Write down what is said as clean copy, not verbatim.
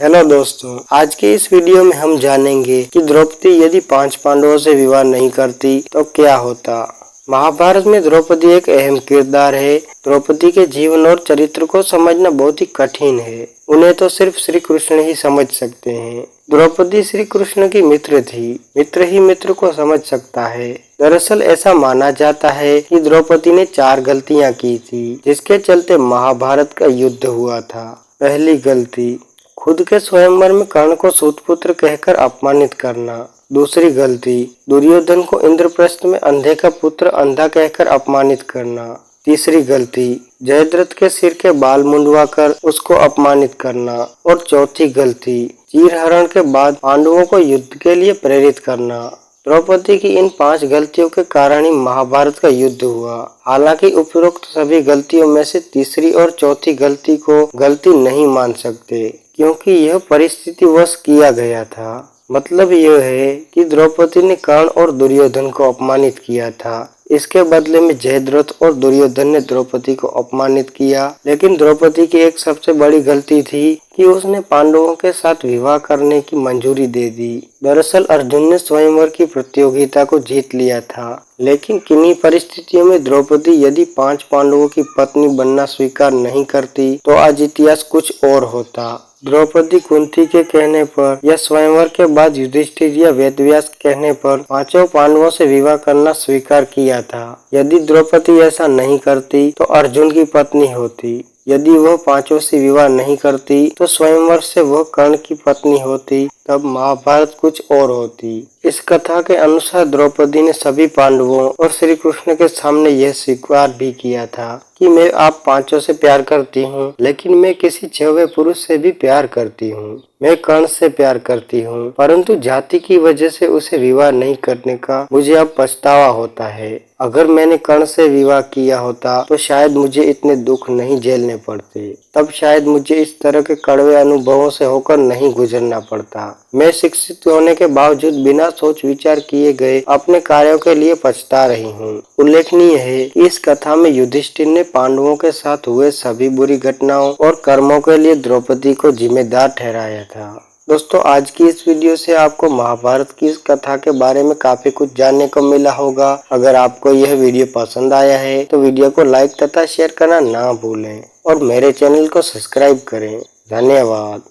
Hello दोस्तों, आज के इस वीडियो में हम जानेंगे कि द्रौपदी यदि 5 पांडवों से विवाह नहीं करती तो क्या होता। महाभारत में द्रौपदी एक अहम किरदार है। द्रौपदी के जीवन और चरित्र को समझना बहुत ही कठिन है। उन्हें तो सिर्फ श्री कृष्ण ही समझ सकते हैं। द्रौपदी श्री कृष्ण की मित्र थी। मित्र ही मित्र को समझ सकता है। दरअसल ऐसा माना जाता है कि द्रौपदी ने 4 गलतियां की थी, जिसके चलते महाभारत का युद्ध हुआ था। पहली गलती, खुद के स्वयंवर में कर्ण को सूतपुत्र कहकर अपमानित करना। दूसरी गलती, दुर्योधन को इंद्रप्रस्थ में अंधे का पुत्र अंधा कहकर अपमानित करना। तीसरी गलती, जयद्रथ के सिर के बाल मुंडवाकर उसको अपमानित करना। और चौथी गलती, चीरहरण के बाद पांडवों को युद्ध के लिए प्रेरित करना। द्रौपदी की इन 5 गलतियों के कारण ही महाभारत का युद्ध हुआ। हालांकि उपरोक्त सभी गलतियों में से तीसरी और चौथी गलती को गलती नहीं मान सकते, क्योंकि यह परिस्थितिवश किया गया था। मतलब यह है कि द्रौपदी ने कर्ण और दुर्योधन को अपमानित किया था। इसके बदले में जयद्रथ और दुर्योधन ने द्रौपदी को अपमानित किया। लेकिन द्रौपदी की एक सबसे बड़ी गलती थी कि उसने पांडवों के साथ विवाह करने की मंजूरी दे दी। दरअसल अर्जुन ने स्वयंवर की प्रतियोगिता को जीत लिया था, लेकिन किन्हीं परिस्थितियों में द्रौपदी यदि 5 पांडवों की पत्नी बनना स्वीकार नहीं करती तो आज इतिहास कुछ और होता। द्रौपदी कुंती के कहने पर या स्वयंवर के बाद युधिष्ठिर या वेदव्यास के कहने पर 5 पांडवों से विवाह करना स्वीकार किया था। यदि द्रौपदी ऐसा नहीं करती तो अर्जुन की पत्नी होती। यदि वह 5 से विवाह नहीं करती तो स्वयंवर से वह कर्ण की पत्नी होती। तब महाभारत कुछ और होती। इस कथा के अनुसार द्रौपदी ने सभी पांडवों और श्री कृष्ण के सामने यह स्वीकार भी किया था कि मैं आप 5 से प्यार करती हूँ, लेकिन मैं किसी 6वें पुरुष से भी प्यार करती हूँ। मैं कर्ण से प्यार करती हूँ, परंतु जाति की वजह से उसे विवाह नहीं करने का मुझे अब पछतावा होता है। अगर मैंने कर्ण से विवाह किया होता तो शायद मुझे इतने दुख नहीं झेलने पड़ते। तब शायद मुझे इस तरह के कड़वे अनुभवों से होकर नहीं गुजरना पड़ता। मैं शिक्षित होने के बावजूद बिना सोच विचार किए गए अपने कार्यों के लिए पछता रही हूँ। उल्लेखनीय है कि इस कथा में युधिष्ठिर ने पांडवों के साथ हुए सभी बुरी घटनाओं और कर्मों के लिए द्रौपदी को जिम्मेदार ठहराया था। दोस्तों, आज की इस वीडियो से आपको महाभारत की इस कथा के बारे में काफी कुछ जानने को मिला होगा। अगर आपको यह वीडियो पसंद आया है तो वीडियो को लाइक तथा शेयर करना ना भूलें और मेरे चैनल को सब्सक्राइब करें। धन्यवाद।